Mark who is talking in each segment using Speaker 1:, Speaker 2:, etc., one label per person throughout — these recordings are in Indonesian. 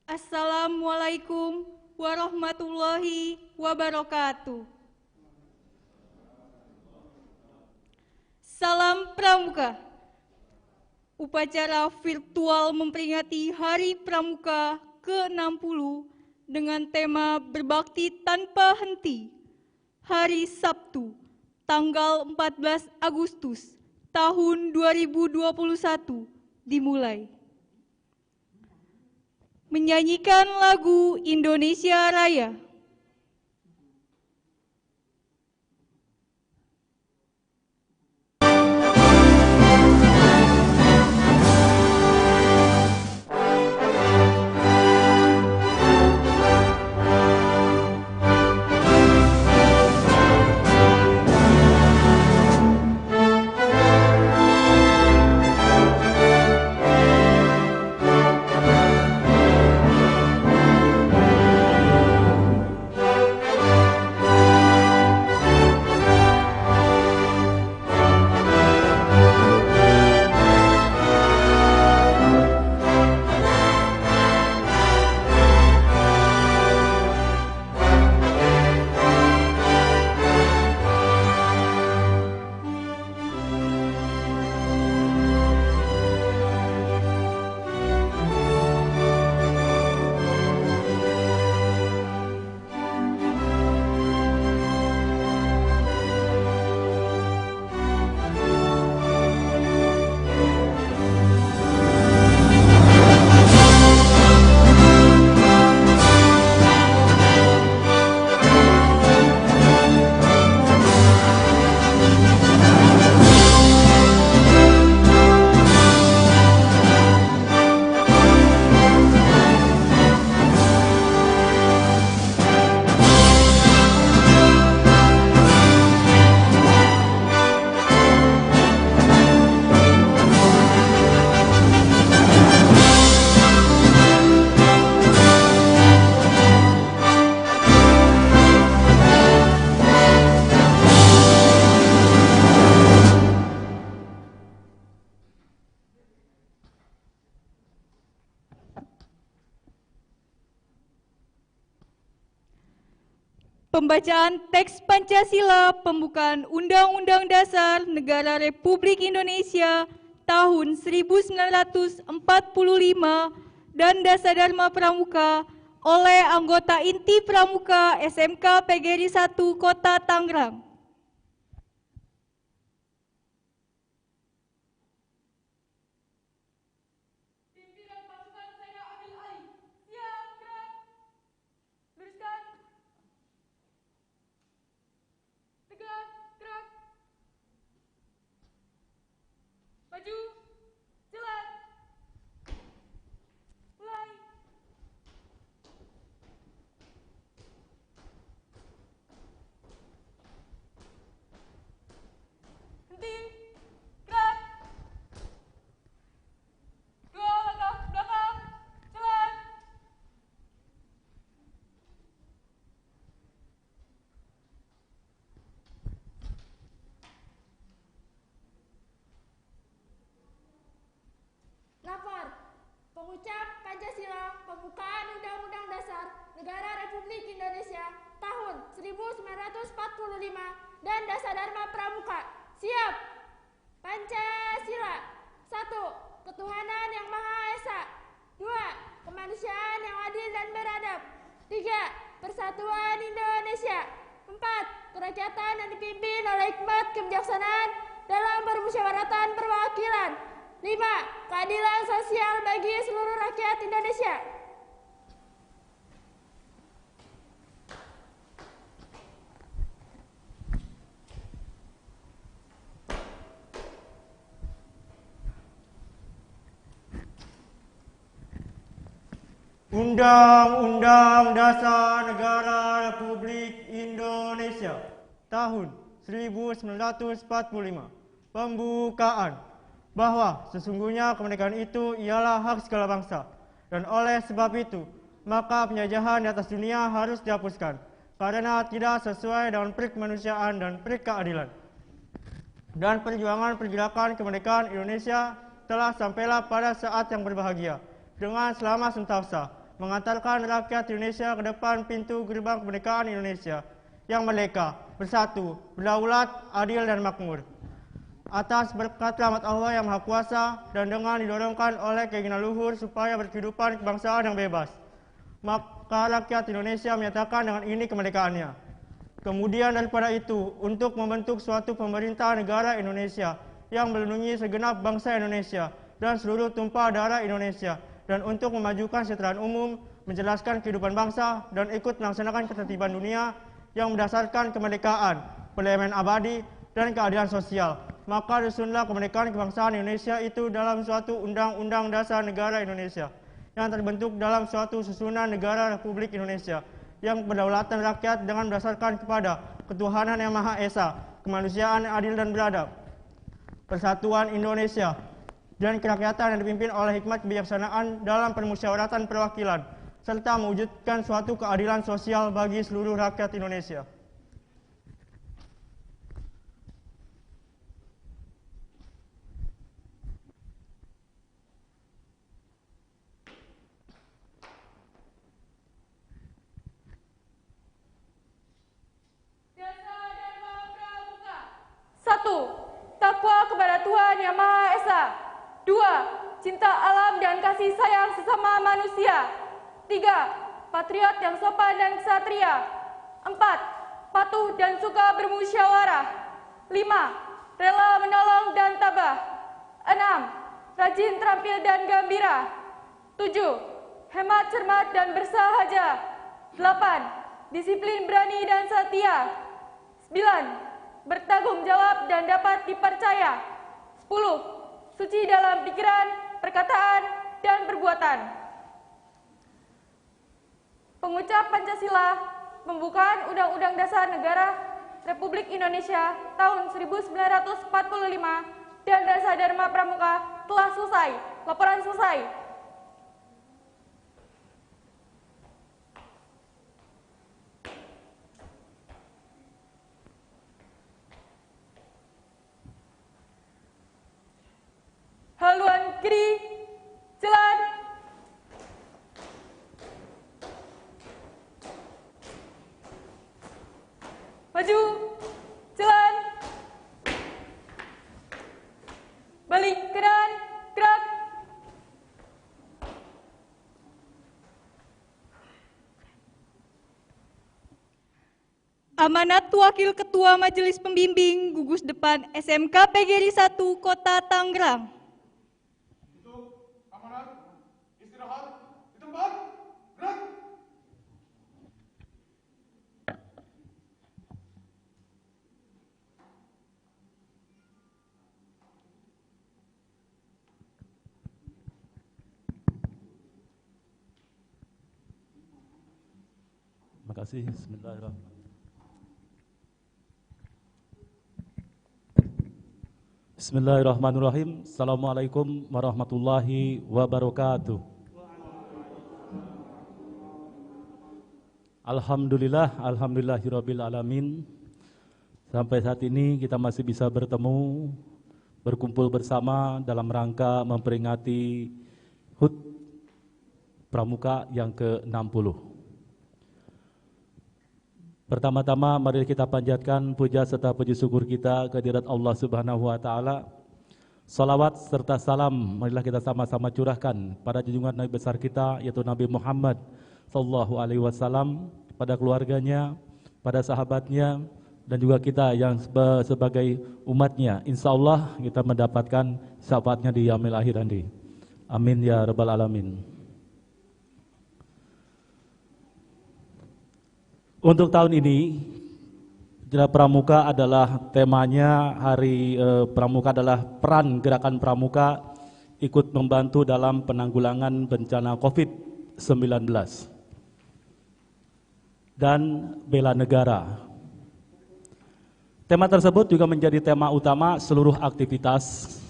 Speaker 1: Assalamualaikum warahmatullahi wabarakatuh. Salam Pramuka. Upacara virtual memperingati Hari Pramuka ke-60 dengan tema Berbakti Tanpa Henti. Hari Sabtu, tanggal 14 Agustus tahun 2021 dimulai. Menyanyikan lagu Indonesia Raya. Pembacaan teks Pancasila pembukaan Undang-Undang Dasar Negara Republik Indonesia tahun 1945 dan Dasar Dharma Pramuka oleh anggota inti Pramuka SMK PGRI 1 Kota Tangerang.
Speaker 2: Maju, jalan, mulai. Henti, gerak. 2 langkah belakang, jalan.
Speaker 3: Lapor, pengucap Pancasila pembukaan Undang-Undang Dasar Negara Republik Indonesia tahun 1945 dan Dasar Dharma Pramuka. Siap. Pancasila. 1. Ketuhanan yang Maha Esa. 2. Kemanusiaan yang adil dan beradab. 3. Persatuan Indonesia. 4. Kerakyatan yang dipimpin oleh hikmat kebijaksanaan dalam permusyawaratan perwakilan. 5. Keadilan sosial bagi seluruh rakyat Indonesia.
Speaker 4: Undang-Undang Dasar Negara Republik Indonesia tahun 1945. Pembukaan. Bahwa sesungguhnya kemerdekaan itu ialah hak segala bangsa, dan oleh sebab itu maka penjajahan di atas dunia harus dihapuskan karena tidak sesuai dengan prinsip kemanusiaan dan prinsip keadilan. Dan perjuangan pergerakan kemerdekaan Indonesia telah sampailah pada saat yang berbahagia dengan selama sentosa mengantarkan rakyat Indonesia ke depan pintu gerbang kemerdekaan Indonesia yang merdeka, bersatu, berdaulat, adil dan makmur. Atas berkat rahmat Allah yang Maha Kuasa dan dengan didorongkan oleh keinginan luhur supaya berkehidupan kebangsaan yang bebas, maka rakyat Indonesia menyatakan dengan ini kemerdekaannya. Kemudian daripada itu, untuk membentuk suatu pemerintah negara Indonesia yang melindungi segenap bangsa Indonesia dan seluruh tumpah darah Indonesia, dan untuk memajukan kesejahteraan umum, menjelaskan kehidupan bangsa, dan ikut melaksanakan ketertiban dunia yang berdasarkan kemerdekaan, perdamaian abadi, dan keadilan sosial. Maka disusunlah kemerdekaan kebangsaan Indonesia itu dalam suatu Undang-Undang Dasar Negara Indonesia yang terbentuk dalam suatu susunan negara Republik Indonesia yang kedaulatan rakyat dengan berdasarkan kepada ketuhanan yang Maha Esa, kemanusiaan yang adil dan beradab, persatuan Indonesia, dan kerakyatan yang dipimpin oleh hikmat kebijaksanaan dalam permusyawaratan perwakilan, serta mewujudkan suatu keadilan sosial bagi seluruh rakyat Indonesia.
Speaker 2: Dasar Dharma Pramuka. 1. Takwa kepada Tuhan Yang Maha Esa. 2. Cinta alam dan kasih sayang sesama manusia. 3. Patriot yang sopan dan ksatria. 4. Patuh dan suka bermusyawarah. 5. Rela menolong dan tabah. 6. Rajin, terampil dan gembira. 7. Hemat, cermat dan bersahaja. 8. Disiplin, berani dan setia. 9. Bertanggung jawab dan dapat dipercaya. 10. Suci dalam pikiran, perkataan, dan perbuatan. Pengucap Pancasila, pembukaan Undang-Undang Dasar Negara Republik Indonesia tahun 1945 dan Dasar Dharma Pramuka telah selesai. Laporan selesai. Haluan kiri, jalan. Maju, jalan. Balik kanan, gerak.
Speaker 1: Amanat Wakil Ketua Majelis Pembimbing Gugus Depan SMK PGRI 1 Kota Tangerang.
Speaker 5: Amanat, istirahat di tempat, gerak.
Speaker 6: Terima kasih. Bismillahirrahmanirrahim. Bismillahirrahmanirrahim. Assalamualaikum warahmatullahi wabarakatuh. Alhamdulillahirabbil alamin. Sampai saat ini kita masih bisa bertemu, berkumpul bersama dalam rangka memperingati HUT Pramuka yang ke-60. Pertama-tama mari kita panjatkan puja serta puji syukur kita kehadirat Allah Subhanahu wa taala. Salawat serta salam marilah kita sama-sama curahkan pada junjungan Nabi besar kita yaitu Nabi Muhammad sallallahu alaihi wasallam, pada keluarganya, pada sahabatnya, dan juga kita yang sebagai umatnya. Insyaallah kita mendapatkan syafaatnya di yaumil akhir nanti. Amin ya rabbal alamin. Untuk tahun ini, Pramuka adalah temanya, hari Pramuka adalah peran gerakan Pramuka ikut membantu dalam penanggulangan bencana COVID-19 dan bela negara. Tema tersebut juga menjadi tema utama seluruh aktivitas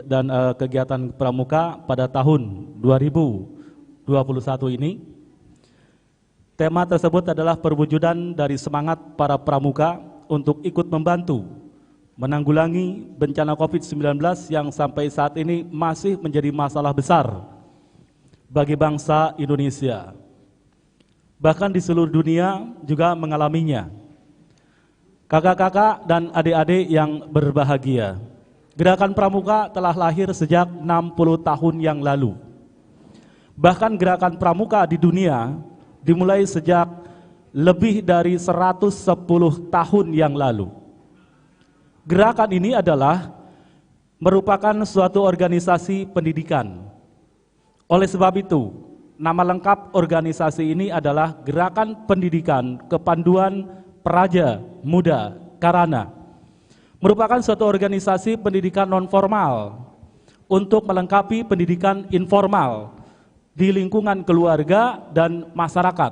Speaker 6: dan kegiatan Pramuka pada tahun 2021 ini. Tema tersebut adalah perwujudan dari semangat para pramuka untuk ikut membantu menanggulangi bencana COVID-19 yang sampai saat ini masih menjadi masalah besar bagi bangsa Indonesia. Bahkan di seluruh dunia juga mengalaminya. Kakak-kakak dan adik-adik yang berbahagia, Gerakan Pramuka telah lahir sejak 60 tahun yang lalu. Bahkan gerakan pramuka di dunia dimulai sejak lebih dari 110 tahun yang lalu. Gerakan ini adalah merupakan suatu organisasi pendidikan. Oleh sebab itu, nama lengkap organisasi ini adalah Gerakan Pendidikan Kepanduan Praja Muda Karana. Merupakan suatu organisasi pendidikan non-formal untuk melengkapi pendidikan informal di lingkungan keluarga dan masyarakat,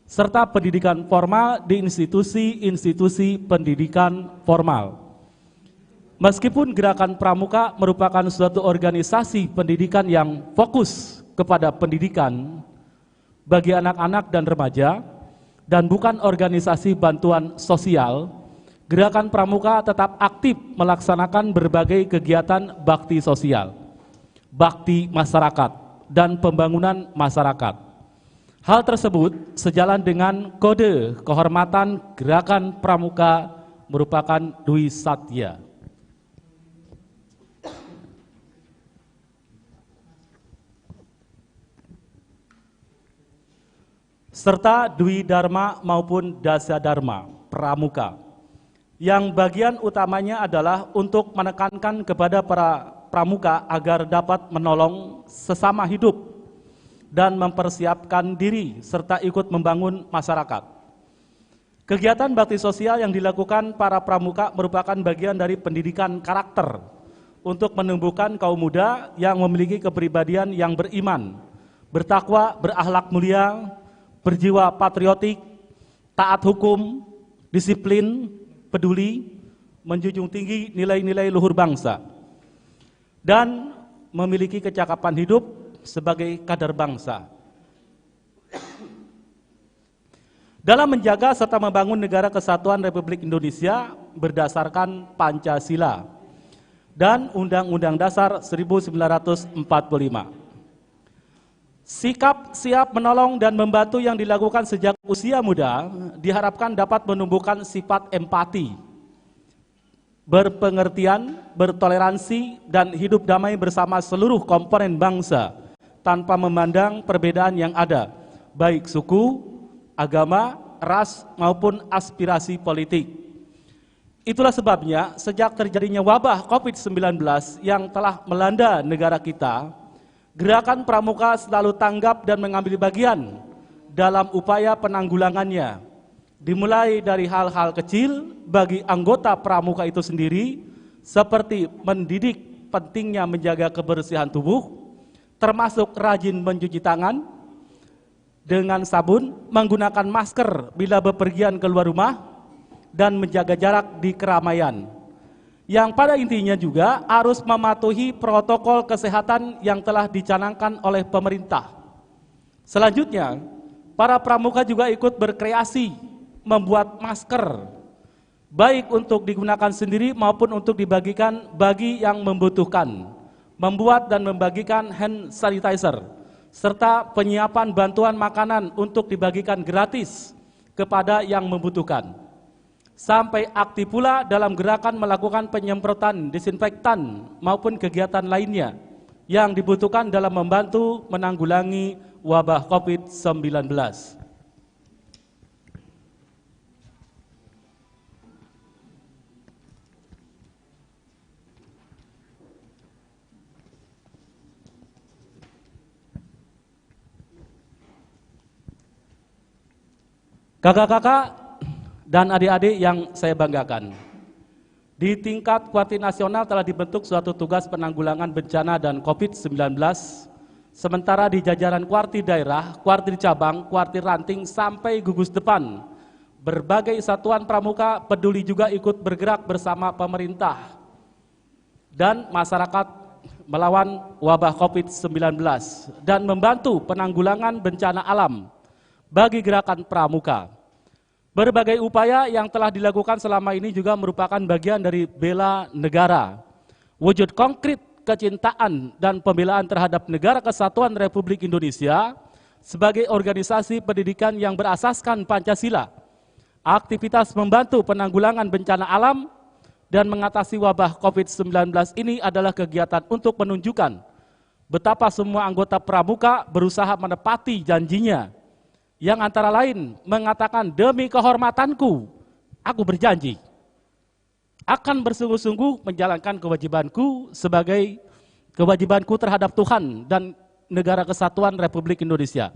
Speaker 6: serta pendidikan formal di institusi-institusi pendidikan formal. Meskipun Gerakan Pramuka merupakan suatu organisasi pendidikan yang fokus kepada pendidikan bagi anak-anak dan remaja, dan bukan organisasi bantuan sosial, Gerakan Pramuka tetap aktif melaksanakan berbagai kegiatan bakti sosial, bakti masyarakat, dan pembangunan masyarakat. Hal tersebut sejalan dengan kode kehormatan Gerakan Pramuka merupakan Dwi Satya. Serta Dwi Dharma maupun Dasya Dharma Pramuka, yang bagian utamanya adalah untuk menekankan kepada para pramuka agar dapat menolong sesama hidup dan mempersiapkan diri serta ikut membangun masyarakat. Kegiatan bakti sosial yang dilakukan para pramuka merupakan bagian dari pendidikan karakter untuk menumbuhkan kaum muda yang memiliki kepribadian yang beriman, bertakwa, berakhlak mulia, berjiwa patriotik, taat hukum, disiplin, peduli, menjunjung tinggi nilai-nilai luhur bangsa, dan memiliki kecakapan hidup sebagai kader bangsa. Dalam menjaga serta membangun negara kesatuan Republik Indonesia berdasarkan Pancasila dan Undang-Undang Dasar 1945. Sikap siap menolong dan membantu yang dilakukan sejak usia muda diharapkan dapat menumbuhkan sifat empati, berpengertian, bertoleransi, dan hidup damai bersama seluruh komponen bangsa tanpa memandang perbedaan yang ada, baik suku, agama, ras, maupun aspirasi politik. Itulah sebabnya sejak terjadinya wabah COVID-19 yang telah melanda negara kita, Gerakan Pramuka selalu tanggap dan mengambil bagian dalam upaya penanggulangannya, dimulai dari hal-hal kecil bagi anggota pramuka itu sendiri, seperti mendidik pentingnya menjaga kebersihan tubuh, termasuk rajin mencuci tangan dengan sabun, menggunakan masker bila bepergian keluar rumah, dan menjaga jarak di keramaian. Yang pada intinya juga harus mematuhi protokol kesehatan yang telah dicanangkan oleh pemerintah. Selanjutnya, para pramuka juga ikut berkreasi membuat masker, baik untuk digunakan sendiri maupun untuk dibagikan bagi yang membutuhkan, membuat dan membagikan hand sanitizer, serta penyiapan bantuan makanan untuk dibagikan gratis kepada yang membutuhkan. Sampai aktif pula dalam gerakan melakukan penyemprotan disinfektan maupun kegiatan lainnya yang dibutuhkan dalam membantu menanggulangi wabah COVID-19. Kakak-kakak dan adik-adik yang saya banggakan, di tingkat kuartir nasional telah dibentuk suatu tugas penanggulangan bencana dan COVID-19, sementara di jajaran kuartir daerah, kuartir cabang, kuartir ranting, sampai gugus depan, berbagai satuan pramuka peduli juga ikut bergerak bersama pemerintah dan masyarakat melawan wabah COVID-19 dan membantu penanggulangan bencana alam bagi Gerakan Pramuka. Berbagai upaya yang telah dilakukan selama ini juga merupakan bagian dari bela negara. Wujud konkret kecintaan dan pembelaan terhadap Negara Kesatuan Republik Indonesia sebagai organisasi pendidikan yang berasaskan Pancasila. Aktivitas membantu penanggulangan bencana alam dan mengatasi wabah COVID-19 ini adalah kegiatan untuk menunjukkan betapa semua anggota pramuka berusaha menepati janjinya, yang antara lain mengatakan, demi kehormatanku, aku berjanji akan bersungguh-sungguh menjalankan kewajibanku sebagai kewajibanku terhadap Tuhan dan Negara Kesatuan Republik Indonesia.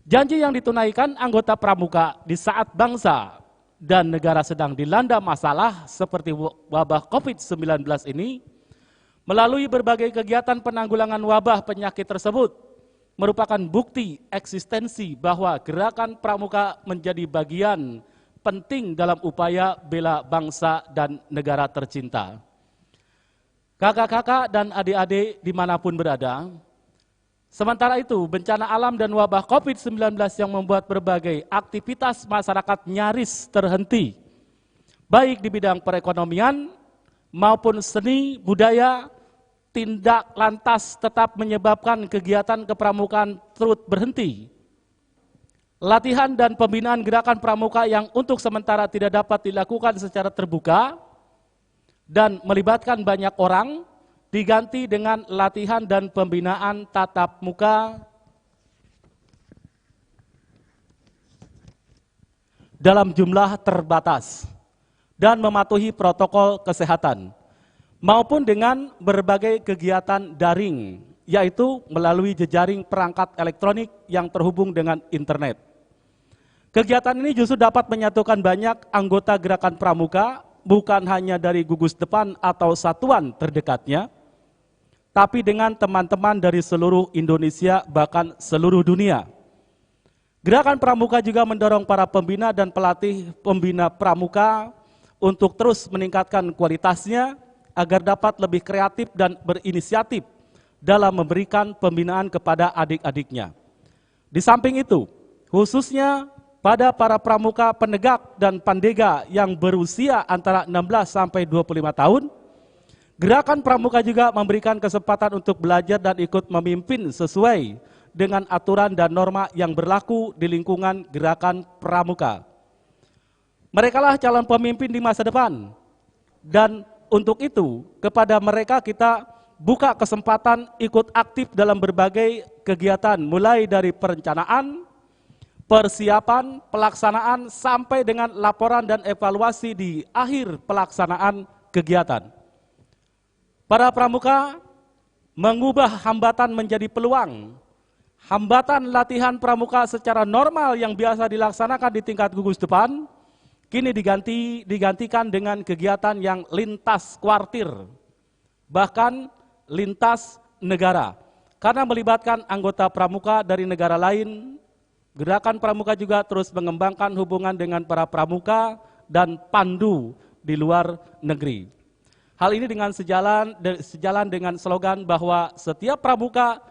Speaker 6: Janji yang ditunaikan anggota pramuka di saat bangsa dan negara sedang dilanda masalah seperti wabah COVID-19 ini, melalui berbagai kegiatan penanggulangan wabah penyakit tersebut, merupakan bukti eksistensi bahwa gerakan pramuka menjadi bagian penting dalam upaya bela bangsa dan negara tercinta. Kakak-kakak dan adik-adik dimanapun berada, sementara itu bencana alam dan wabah COVID-19 yang membuat berbagai aktivitas masyarakat nyaris terhenti, baik di bidang perekonomian maupun seni, budaya, tindak lantas tetap menyebabkan kegiatan kepramukaan turut berhenti. Latihan dan pembinaan gerakan pramuka yang untuk sementara tidak dapat dilakukan secara terbuka dan melibatkan banyak orang diganti dengan latihan dan pembinaan tatap muka dalam jumlah terbatas dan mematuhi protokol kesehatan, maupun dengan berbagai kegiatan daring, yaitu melalui jejaring perangkat elektronik yang terhubung dengan internet. Kegiatan ini justru dapat menyatukan banyak anggota gerakan pramuka, bukan hanya dari gugus depan atau satuan terdekatnya, tapi dengan teman-teman dari seluruh Indonesia, bahkan seluruh dunia. Gerakan pramuka juga mendorong para pembina dan pelatih pembina pramuka untuk terus meningkatkan kualitasnya agar dapat lebih kreatif dan berinisiatif dalam memberikan pembinaan kepada adik-adiknya. Di samping itu, khususnya pada para pramuka penegak dan pandega yang berusia antara 16 sampai 25 tahun, gerakan pramuka juga memberikan kesempatan untuk belajar dan ikut memimpin sesuai dengan aturan dan norma yang berlaku di lingkungan gerakan pramuka. Merekalah calon pemimpin di masa depan, dan untuk itu kepada mereka kita buka kesempatan ikut aktif dalam berbagai kegiatan, mulai dari perencanaan, persiapan, pelaksanaan, sampai dengan laporan dan evaluasi di akhir pelaksanaan kegiatan. Para pramuka mengubah hambatan menjadi peluang. Hambatan latihan pramuka secara normal yang biasa dilaksanakan di tingkat gugus depan, kini digantikan dengan kegiatan yang lintas kuartir, bahkan lintas negara. Karena melibatkan anggota pramuka dari negara lain, gerakan pramuka juga terus mengembangkan hubungan dengan para pramuka dan pandu di luar negeri. Hal ini dengan sejalan dengan slogan bahwa setiap pramuka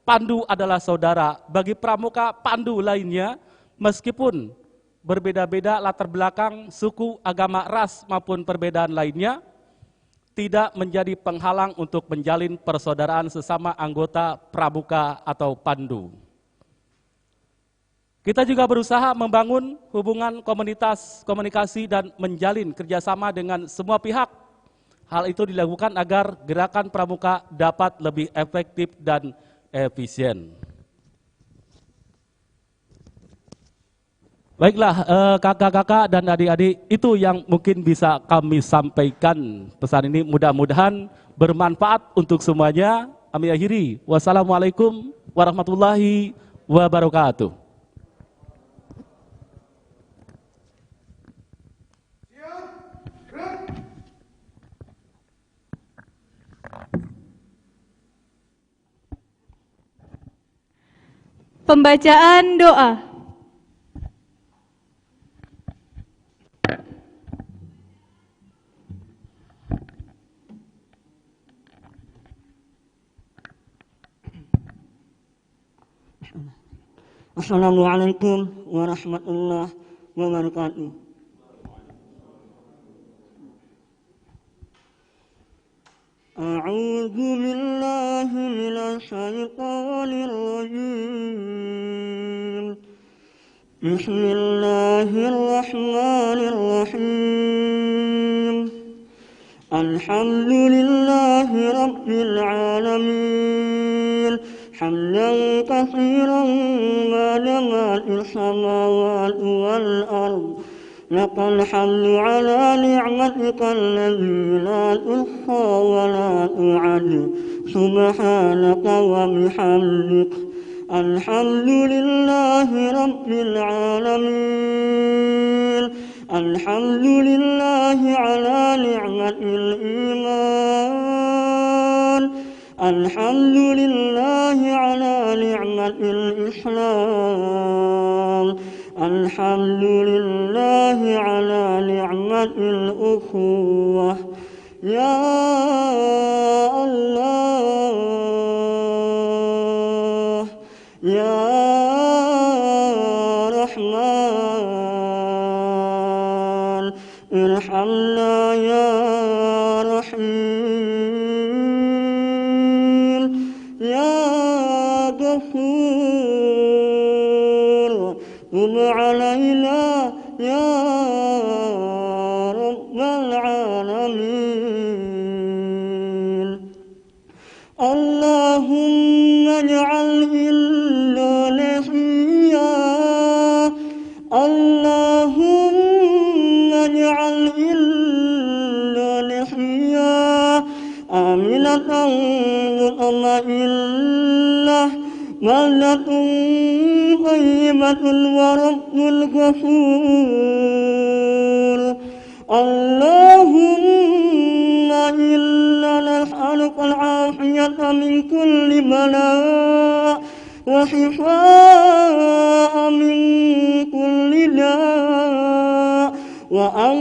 Speaker 6: pandu adalah saudara. Bagi pramuka pandu lainnya, meskipun berbeda-beda latar belakang, suku, agama, ras maupun perbedaan lainnya, tidak menjadi penghalang untuk menjalin persaudaraan sesama anggota pramuka atau pandu. Kita juga berusaha membangun hubungan komunikasi dan menjalin kerjasama dengan semua pihak. Hal itu dilakukan agar gerakan pramuka dapat lebih efektif dan efisien. Baiklah, kakak-kakak dan adik-adik, itu yang mungkin bisa kami sampaikan. Pesan ini mudah-mudahan bermanfaat untuk semuanya. Kami akhiri. Wassalamualaikum warahmatullahi wabarakatuh.
Speaker 1: Pembacaan doa.
Speaker 7: Assalamualaikum warahmatullahi wabarakatuh. A'udzu billahi minasy syaithanir rajim. Bismillahirrahmanirrahim. Alhamdulillahi rabbil alamin. Hamdan katsiran ma dama'is samawati wal ardh. Lakal hamdu ala ni'matika allati la tuhsa wa la tu'ad. Subhanaka wa bihamdik. Alhamdulillahi rabbil alamin. Alhamdulillahi ala ni'matil iman. Alhamdulillahi ala ni'matil islam. Alhamdulillahi ala ni'matil ukhuwah. Ya Allah, Ya Rahman, irhamna ya Rahim, ya Ghafur, tub alaina ya Rabbal alamin. Allahumma ij'al Indonesia, Allahumma ij'al Indonesia aminatan mutma'innah, baldatun thayyibatun wa rabbul ghafur. Allahumma inna nas'aluka al-'afiyata min kulli bala' wa shifaa'a min kulli da' wa an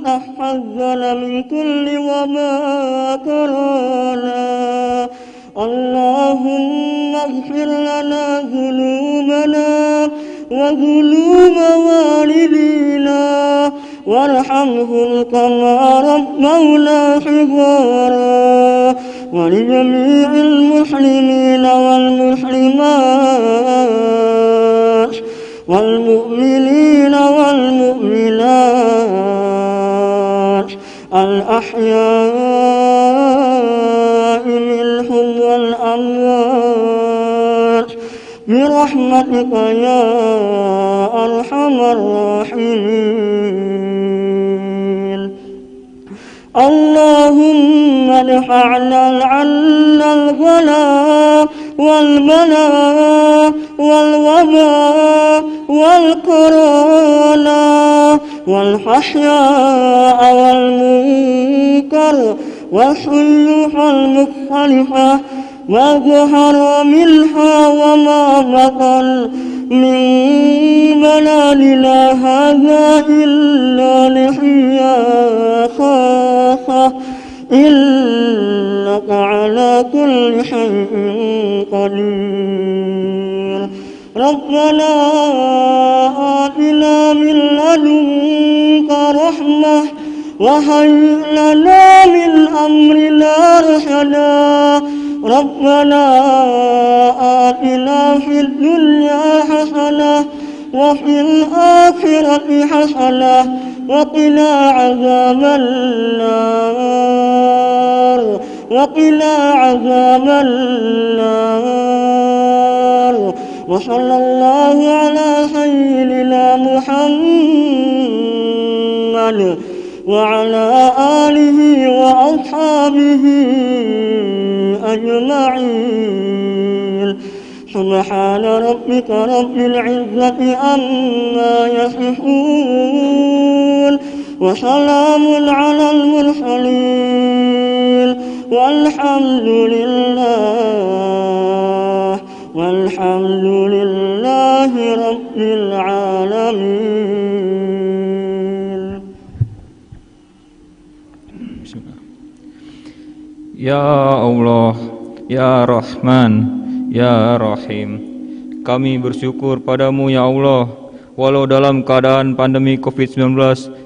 Speaker 7: tahfazzana min kulli waba' karana. Allahumma ighfir lana dhunubana wa dhunuba walidina warhamhum kama rabbawna shighara. Wa li jami'il muslimina wal muslimat wal mu'minina wal mu'minat al ahya'i minhum wal amwat birahmatika ya arhamar rahimin. Allahumma dafa'na 'anna al-ghala wal bala wal waba wal corona wal fahsya'a wal munkar wal suyuhal mukhtalifah ma zahara minha wa ma batan min baladina hadha illa lihiya khasah innaka ala kulli shay'in qadir. Rabbana atina min ladunka rahmah wa hayyi lana min amrina rashada. Rabbana atina fid dunya hasanah wa fil akhirati hasanah wa qina azaban nar wa qina azaban nar. Wa sallallahu ala sayyidina Muhammad wa ala alihi wa ashabihi ajma'in. Subhana rabbika rabbil izzati amma yasifun wa salamun alal mursalin walhamdulillahi rabbil alamin.
Speaker 8: Ya Allah, Ya Rahman, Ya Rahim, kami bersyukur padamu ya Allah. walau dalam keadaan pandemi COVID-19,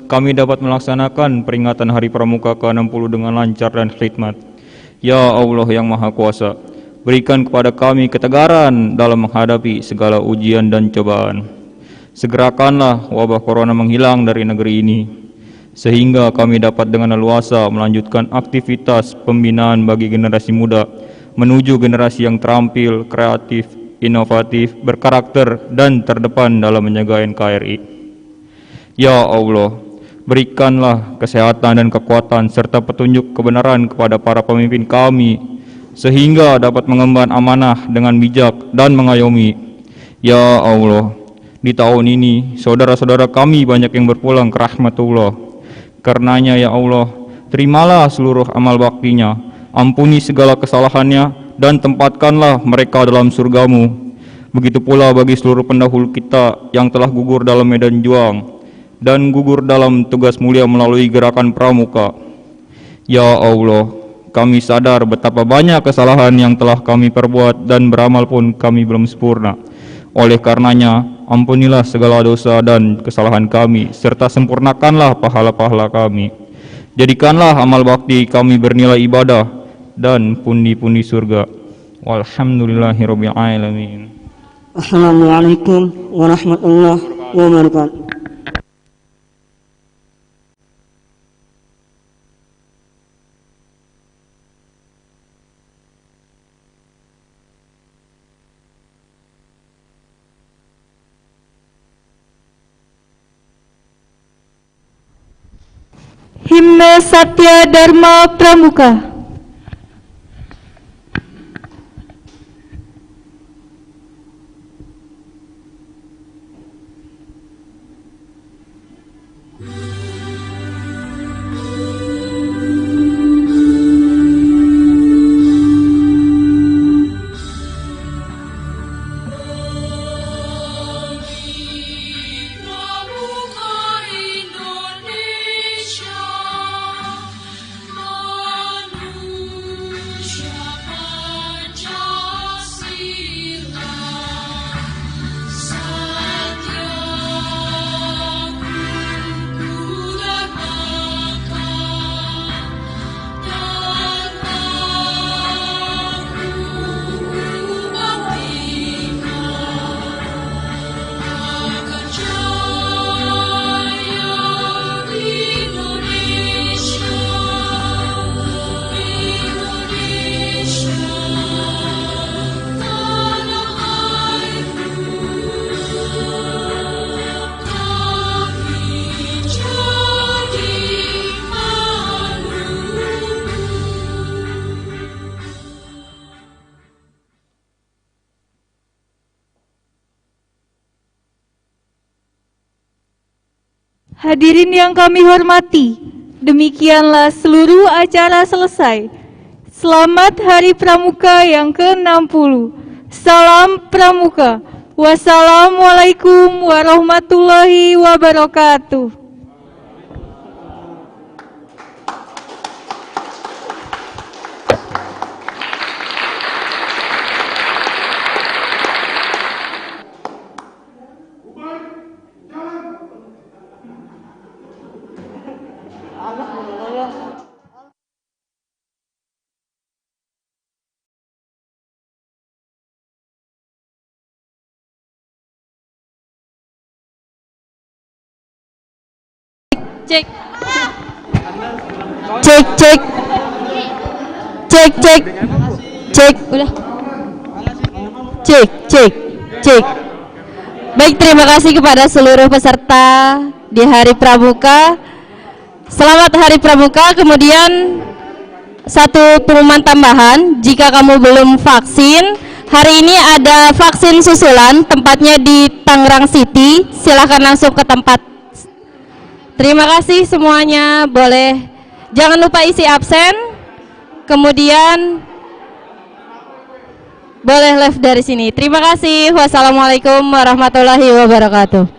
Speaker 8: kami dapat melaksanakan peringatan Hari Pramuka ke-60 dengan lancar dan khidmat. Ya Allah yang Maha Kuasa, berikan kepada kami ketegaran dalam menghadapi segala ujian dan cobaan. Segerakanlah wabah corona menghilang dari negeri ini, sehingga kami dapat dengan leluasa melanjutkan aktivitas pembinaan bagi generasi muda menuju generasi yang terampil, kreatif, inovatif, berkarakter, dan terdepan dalam menjaga NKRI. Ya Allah, berikanlah kesehatan dan kekuatan serta petunjuk kebenaran kepada para pemimpin kami, sehingga dapat mengemban amanah dengan bijak dan mengayomi. Ya Allah, di tahun ini saudara-saudara kami banyak yang berpulang ke rahmatullah. Karenanya ya Allah, terimalah seluruh amal baktinya, ampuni segala kesalahannya, dan tempatkanlah mereka dalam surgamu. Begitu pula bagi seluruh pendahulu kita yang telah gugur dalam medan juang dan gugur dalam tugas mulia melalui gerakan pramuka. Ya Allah, kami sadar betapa banyak kesalahan yang telah kami perbuat dan beramal pun kami belum sempurna. Oleh karenanya, ampunilah segala dosa dan kesalahan kami, serta sempurnakanlah pahala-pahala kami. Jadikanlah amal bakti kami bernilai ibadah dan pundi-pundi surga. Walhamdulillahirabbil alamin.
Speaker 7: Assalamualaikum warahmatullahi wabarakatuh.
Speaker 1: Himne Satya Dharma Pramuka. Hadirin yang kami hormati, demikianlah seluruh acara selesai. Selamat Hari Pramuka yang ke-60. Salam Pramuka. Wassalamualaikum warahmatullahi wabarakatuh. Cek. Cek, cek. Cek, cek. Cek, udah. Cek, cek, cek. Baik, terima kasih kepada seluruh peserta di Hari Pramuka. Selamat Hari Pramuka. Kemudian satu pengumuman tambahan, jika kamu belum vaksin, hari ini ada vaksin susulan, tempatnya di Tangerang City. Silahkan langsung ke tempat. Terima kasih semuanya, boleh jangan lupa isi absen, kemudian boleh live dari sini. Terima kasih. Wassalamualaikum warahmatullahi wabarakatuh.